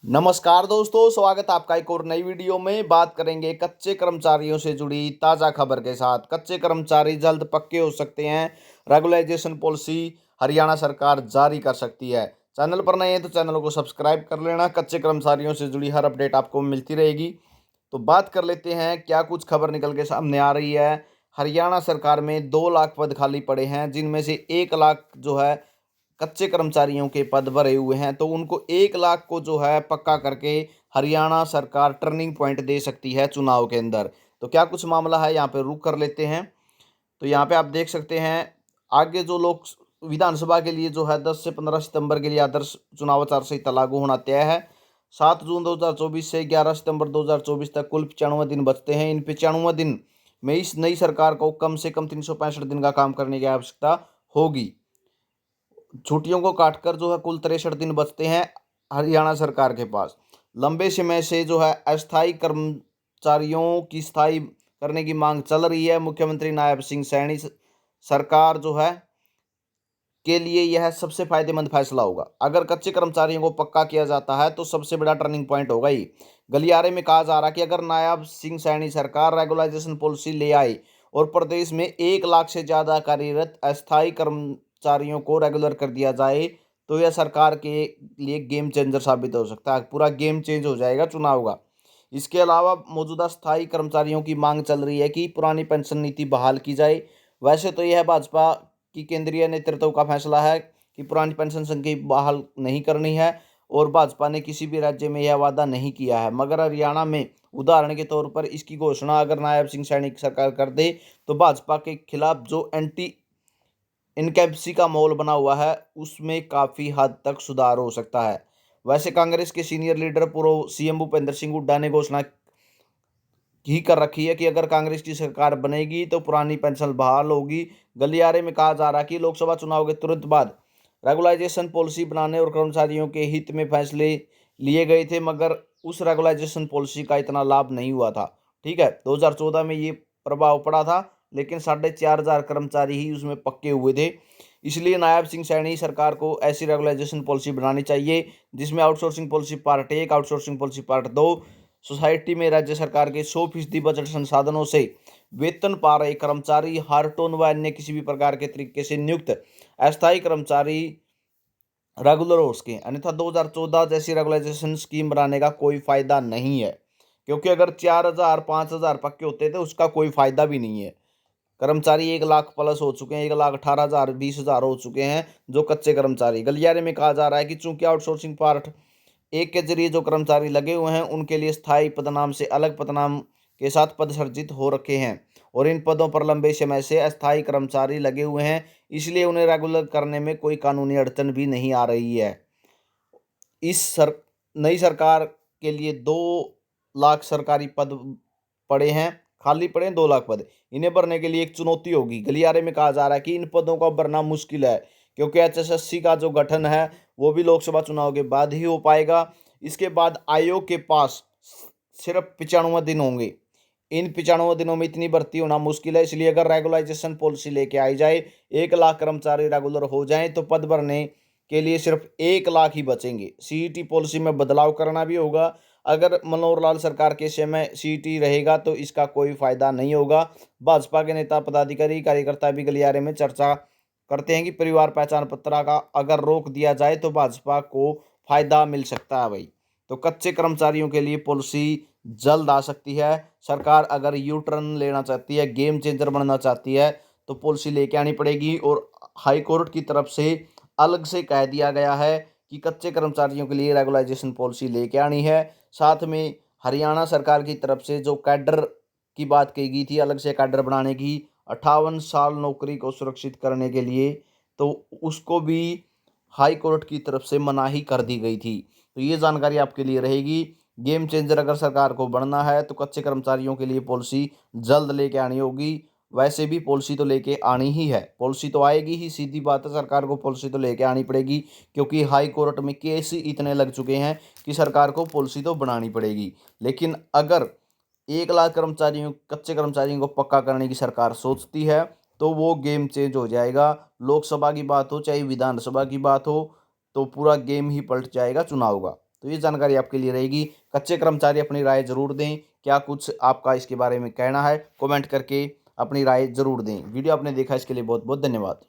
नमस्कार दोस्तों, स्वागत है आपका एक और नई वीडियो में। बात करेंगे कच्चे कर्मचारियों से जुड़ी ताज़ा खबर के साथ। कच्चे कर्मचारी जल्द पक्के हो सकते हैं, रेगुलाइजेशन पॉलिसी हरियाणा सरकार जारी कर सकती है। चैनल पर नए हैं तो चैनल को सब्सक्राइब कर लेना। कच्चे कर्मचारियों से जुड़ी हर अपडेट आपको मिलती रहेगी। तो बात कर लेते हैं क्या कुछ खबर निकल के सामने आ रही है। हरियाणा सरकार में 2 लाख पद खाली पड़े हैं, जिनमें से 1 लाख जो है कच्चे कर्मचारियों के पद भरे हुए हैं। तो उनको 1 लाख को जो है पक्का करके हरियाणा सरकार टर्निंग पॉइंट दे सकती है चुनाव के अंदर। तो क्या कुछ मामला है, यहाँ पे रुक कर लेते हैं। तो यहाँ पे आप देख सकते हैं आगे जो लोग विधानसभा के लिए जो है 10 से 15 सितंबर के लिए आदर्श चुनाव आचार संहिता लागू होना तय है। 7 जून 2024 से 11 सितंबर 2024 तक कुल 95 दिन बचते हैं। इन 95 दिन में इस नई सरकार को कम से कम 365 दिन का काम करने की आवश्यकता होगी। छुट्टियों को काटकर जो है कुल 63 दिन बचते हैं हरियाणा सरकार के पास। लंबे समय से जो है अस्थायी कर्मचारियों की स्थायी करने की मांग चल रही है। मुख्यमंत्री नायब सिंह सैनी सरकार जो है के लिए यह सबसे फायदेमंद फैसला होगा। अगर कच्चे कर्मचारियों को पक्का किया जाता है तो सबसे बड़ा टर्निंग पॉइंट होगा ही। गलियारे में कहा जा रहा है कि अगर नायब सिंह सैनी सरकार रेगुलाइजेशन पॉलिसी ले आए और प्रदेश में 1 लाख से ज़्यादा कार्यरत अस्थायी कर्मचारियों को रेगुलर कर दिया जाए तो यह सरकार के लिए गेम चेंजर साबित हो सकता है। पूरा गेम चेंज हो जाएगा चुनाव का। इसके अलावा मौजूदा स्थायी कर्मचारियों की मांग चल रही है कि पुरानी पेंशन नीति बहाल की जाए। वैसे तो यह भाजपा की केंद्रीय नेतृत्व का फैसला है कि पुरानी पेंशन संख्या बहाल नहीं करनी है, और भाजपा ने किसी भी राज्य में यह वादा नहीं किया है। मगर हरियाणा में उदाहरण के तौर पर इसकी घोषणा अगर नायब सिंह सैनी की सरकार कर दे तो भाजपा के खिलाफ जो एंटी इनकैम्पसी का माहौल बना हुआ है उसमें काफ़ी हद तक सुधार हो सकता है। वैसे कांग्रेस के सीनियर लीडर पूर्व सीएम भूपेंद्र सिंह हुड्डा ने घोषणा ही कर रखी है कि अगर कांग्रेस की सरकार बनेगी तो पुरानी पेंशन बहाल होगी। गलियारे में कहा जा रहा है कि लोकसभा चुनाव के तुरंत बाद रेगुलाइजेशन पॉलिसी बनाने और कर्मचारियों के हित में फैसले लिए गए थे, मगर उस रेगुलाइजेशन पॉलिसी का इतना लाभ नहीं हुआ था। ठीक है, 2014 में ये प्रभाव पड़ा था, लेकिन 4,500 कर्मचारी ही उसमें पक्के हुए थे। इसलिए नायब सिंह सैनी सरकार को ऐसी रेगुलाइजेशन पॉलिसी बनानी चाहिए जिसमें outsourcing policy part 1, outsourcing policy part 2, society में राज्य सरकार के 100% बजट संसाधनों से वेतन पा रहे कर्मचारी, हर टोन व अन्य किसी भी प्रकार के तरीके से नियुक्त अस्थायी कर्मचारी रेगुलर हो सकें। अन्यथा 2014 जैसी रेगुलाइजेशन स्कीम बनाने का कोई फायदा नहीं है, क्योंकि अगर 4,000 5,000 पक्के होते थे उसका कोई फायदा भी नहीं है। कर्मचारी 1 लाख प्लस हो चुके हैं, 1,18,000 20,000 हो चुके हैं जो कच्चे कर्मचारी। गलियारे में कहा जा रहा है कि चूंकि आउटसोर्सिंग पार्ट 1 के जरिए जो कर्मचारी लगे हुए हैं उनके लिए स्थायी पदनाम से अलग पदनाम के साथ पद सृजित हो रखे हैं, और इन पदों पर लंबे समय से अस्थायी कर्मचारी लगे हुए हैं, इसलिए उन्हें रेगुलर करने में कोई कानूनी अड़चन भी नहीं आ रही है। नई सरकार के लिए 2 लाख सरकारी पद पड़े हैं, खाली पड़े हैं 2 लाख पद। इन्हें भरने के लिए एक चुनौती होगी। गलियारे में कहा जा रहा है कि इन पदों का भरना मुश्किल है, क्योंकि एचएसएससी का जो गठन है वो भी लोकसभा चुनाव के बाद ही हो पाएगा। इसके बाद आयोग के पास सिर्फ 95 दिन होंगे। इन 95 दिनों में इतनी भर्ती होना मुश्किल है, इसलिए अगर रेगुलाइजेशन पॉलिसी लेके आई जाए, 1 लाख कर्मचारी रेगुलर हो जाएं तो पद भरने के लिए सिर्फ 1 लाख ही बचेंगे। सीईटी पॉलिसी में बदलाव करना भी होगा। अगर मनोहर लाल सरकार के समय सीईटी रहेगा तो इसका कोई फायदा नहीं होगा। भाजपा के नेता, पदाधिकारी, कार्यकर्ता भी गलियारे में चर्चा करते हैं कि परिवार पहचान पत्र का अगर रोक दिया जाए तो भाजपा को फायदा मिल सकता है भाई। तो कच्चे कर्मचारियों के लिए पॉलिसी जल्द आ सकती है। सरकार अगर यू टर्न लेना चाहती है, गेम चेंजर बनना चाहती है, तो पॉलिसी लेके आनी पड़ेगी। और हाई कोर्ट की तरफ से अलग से कह दिया गया है कि कच्चे कर्मचारियों के लिए रेगुलाइजेशन पॉलिसी लेके आनी है। साथ में हरियाणा सरकार की तरफ से जो कैडर की बात कही गई थी, अलग से कैडर बनाने की 58 साल नौकरी को सुरक्षित करने के लिए, तो उसको भी हाई कोर्ट की तरफ से मनाही कर दी गई थी। तो ये जानकारी आपके लिए रहेगी। गेम चेंजर अगर सरकार को बनना है तो कच्चे कर्मचारियों के लिए पॉलिसी जल्द लेके आनी होगी। वैसे भी पॉलिसी तो लेके आनी ही है, पॉलिसी तो आएगी ही, सीधी बात है, सरकार को पॉलिसी तो लेके आनी पड़ेगी, क्योंकि हाई कोर्ट में केस ही इतने लग चुके हैं कि सरकार को पॉलिसी तो बनानी पड़ेगी। लेकिन अगर 1 लाख कर्मचारियों, कच्चे कर्मचारियों को पक्का करने की सरकार सोचती है तो वो गेम चेंज हो जाएगा। लोकसभा की बात हो चाहे विधानसभा की बात हो, तो पूरा गेम ही पलट जाएगा चुनाव का। तो ये जानकारी आपके लिए रहेगी। कच्चे कर्मचारी अपनी राय ज़रूर दें, क्या कुछ आपका इसके बारे में कहना है, कमेंट करके अपनी राय ज़रूर दें। वीडियो आपने देखा इसके लिए बहुत बहुत धन्यवाद।